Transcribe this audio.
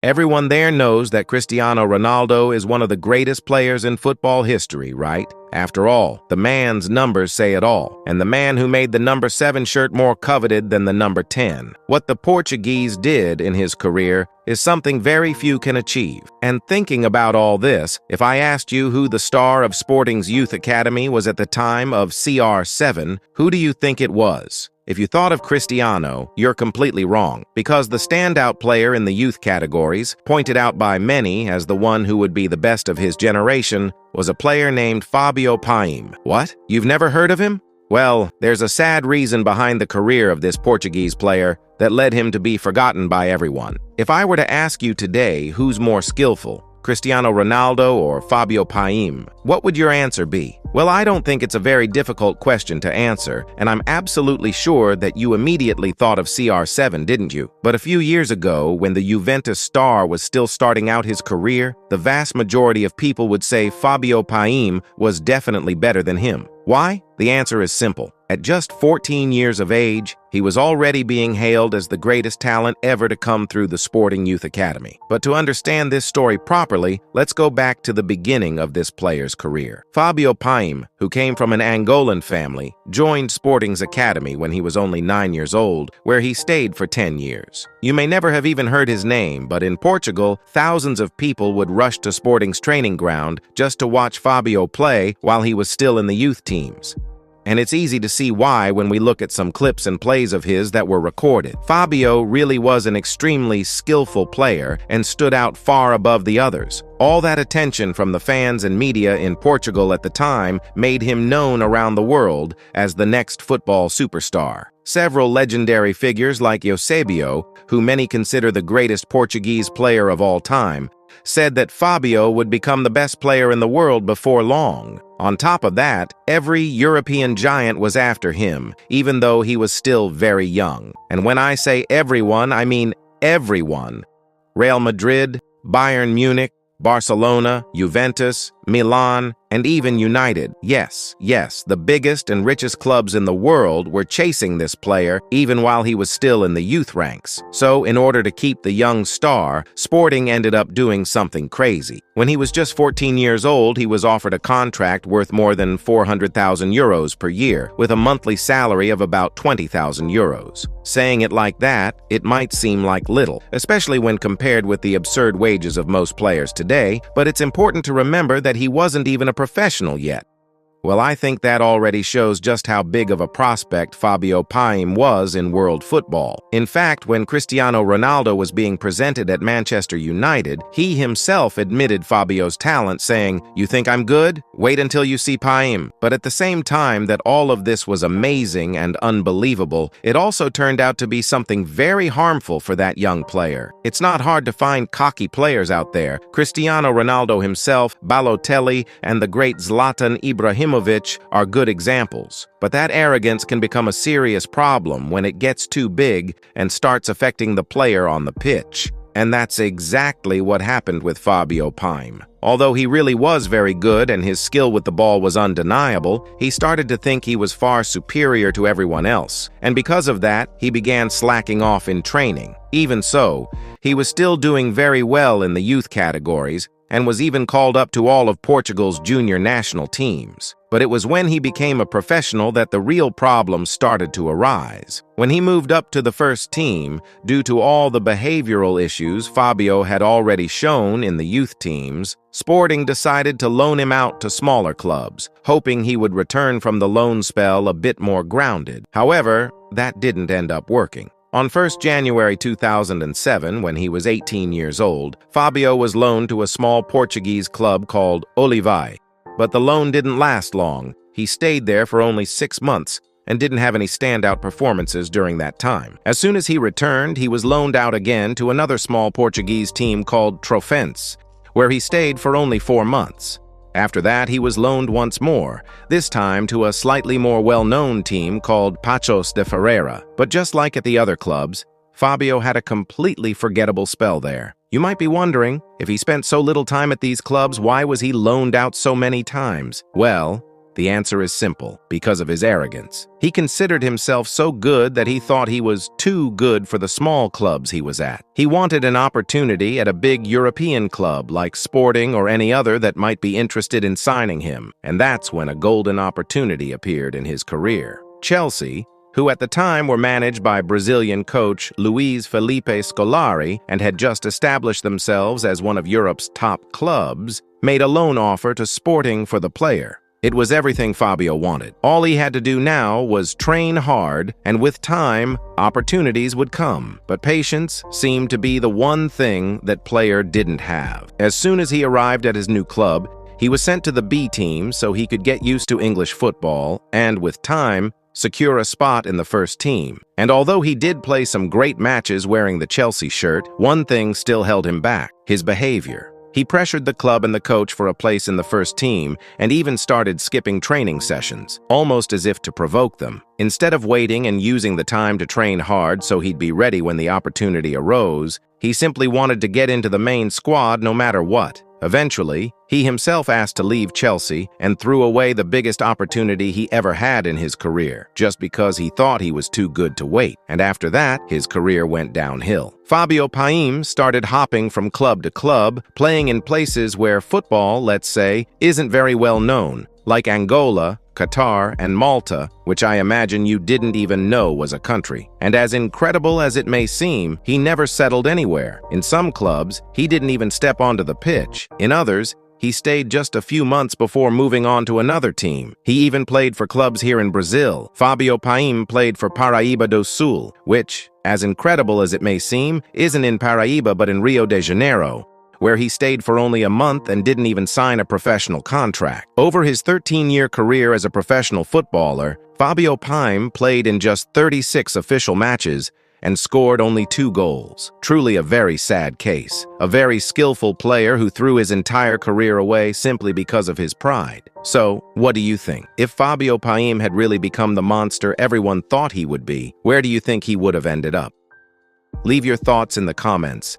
Everyone there knows that Cristiano Ronaldo is one of the greatest players in football history, right? After all, the man's numbers say it all, and the man who made the number 7 shirt more coveted than the number 10. What the Portuguese did in his career is something very few can achieve. And thinking about all this, if I asked you who the star of Sporting's youth academy was at the time of CR7, who do you think it was? If you thought of Cristiano, you're completely wrong, because the standout player in the youth categories, pointed out by many as the one who would be the best of his generation, was a player named Fábio Paim. What? You've never heard of him? Well, there's a sad reason behind the career of this Portuguese player that led him to be forgotten by everyone. If I were to ask you today who's more skillful, Cristiano Ronaldo or Fábio Paim, what would your answer be? Well, I don't think it's a very difficult question to answer, and I'm absolutely sure that you immediately thought of CR7, didn't you? But a few years ago, when the Juventus star was still starting out his career, the vast majority of people would say Fábio Paim was definitely better than him. Why? The answer is simple. At just 14 years of age, he was already being hailed as the greatest talent ever to come through the Sporting Youth Academy. But to understand this story properly, let's go back to the beginning of this player's career. Fábio Paim, who came from an Angolan family, joined Sporting's academy when he was only 9 years old, where he stayed for 10 years. You may never have even heard his name, but in Portugal, thousands of people would rush to Sporting's training ground just to watch Fábio play while he was still in the youth teams. And it's easy to see why when we look at some clips and plays of his that were recorded. Fábio really was an extremely skillful player and stood out far above the others. All that attention from the fans and media in Portugal at the time made him known around the world as the next football superstar. Several legendary figures like Eusebio, who many consider the greatest Portuguese player of all time, said that Fábio would become the best player in the world before long. On top of that, every European giant was after him, even though he was still very young. And when I say everyone, I mean everyone. Real Madrid, Bayern Munich, Barcelona, Juventus, Milan, and even United. Yes, the biggest and richest clubs in the world were chasing this player even while he was still in the youth ranks. So, in order to keep the young star, Sporting ended up doing something crazy. When he was just 14 years old, he was offered a contract worth more than 400,000 euros per year, with a monthly salary of about 20,000 euros. Saying it like that, it might seem like little, especially when compared with the absurd wages of most players today, but it's important to remember that he wasn't even a professional yet. Well, I think that already shows just how big of a prospect Fábio Paim was in world football. In fact, when Cristiano Ronaldo was being presented at Manchester United, he himself admitted Fábio's talent, saying, "You think I'm good? Wait until you see Paim." But at the same time that all of this was amazing and unbelievable, it also turned out to be something very harmful for that young player. It's not hard to find cocky players out there. Cristiano Ronaldo himself, Balotelli, and the great Zlatan Ibrahimovic are good examples. But that arrogance can become a serious problem when it gets too big and starts affecting the player on the pitch. And that's exactly what happened with Fábio Paim. Although he really was very good and his skill with the ball was undeniable, he started to think he was far superior to everyone else. And because of that, he began slacking off in training. Even so, he was still doing very well in the youth categories and was even called up to all of Portugal's junior national teams. But it was when he became a professional that the real problems started to arise. When he moved up to the first team, due to all the behavioral issues Fábio had already shown in the youth teams, Sporting decided to loan him out to smaller clubs, hoping he would return from the loan spell a bit more grounded. However, that didn't end up working. On 1st January 2007, when he was 18 years old, Fábio was loaned to a small Portuguese club called Olivais. But the loan didn't last long. He stayed there for only 6 months and didn't have any standout performances during that time. As soon as he returned, he was loaned out again to another small Portuguese team called Trofense, where he stayed for only 4 months. After that, he was loaned once more, this time to a slightly more well-known team called Paços de Ferreira. But just like at the other clubs, Fábio had a completely forgettable spell there. You might be wondering, if he spent so little time at these clubs, why was he loaned out so many times? Well, The answer is simple: because of his arrogance. He considered himself so good that he thought he was too good for the small clubs he was at. He wanted an opportunity at a big European club like Sporting or any other that might be interested in signing him, and that's when a golden opportunity appeared in his career. Chelsea, who at the time were managed by Brazilian coach Luiz Felipe Scolari and had just established themselves as one of Europe's top clubs, made a loan offer to Sporting for the player. It was everything Fabio wanted. All he had to do now was train hard, and with time, opportunities would come. But patience seemed to be the one thing that player didn't have. As soon as he arrived at his new club, he was sent to the B team so he could get used to English football, and with time, secure a spot in the first team. And although he did play some great matches wearing the Chelsea shirt, one thing still held him back: his behavior. He pressured the club and the coach for a place in the first team and even started skipping training sessions, almost as if to provoke them. Instead of waiting and using the time to train hard so he'd be ready when the opportunity arose, he simply wanted to get into the main squad no matter what. Eventually, he himself asked to leave Chelsea and threw away the biggest opportunity he ever had in his career, just because he thought he was too good to wait. And after that, his career went downhill. Fábio Paim started hopping from club to club, playing in places where football, let's say, isn't very well known, like Angola, Qatar, and Malta, which I imagine you didn't even know was a country. And as incredible as it may seem, he never settled anywhere. In some clubs, he didn't even step onto the pitch. In others, he stayed just a few months before moving on to another team. He even played for clubs here in Brazil. Fábio Paim played for Paraíba do Sul, which, as incredible as it may seem, isn't in Paraíba but in Rio de Janeiro, where he stayed for only a month and didn't even sign a professional contract. Over his 13-year career as a professional footballer, Fábio Paim played in just 36 official matches and scored only 2 goals. Truly a very sad case. A very skillful player who threw his entire career away simply because of his pride. So, what do you think? If Fábio Paim had really become the monster everyone thought he would be, where do you think he would have ended up? Leave your thoughts in the comments.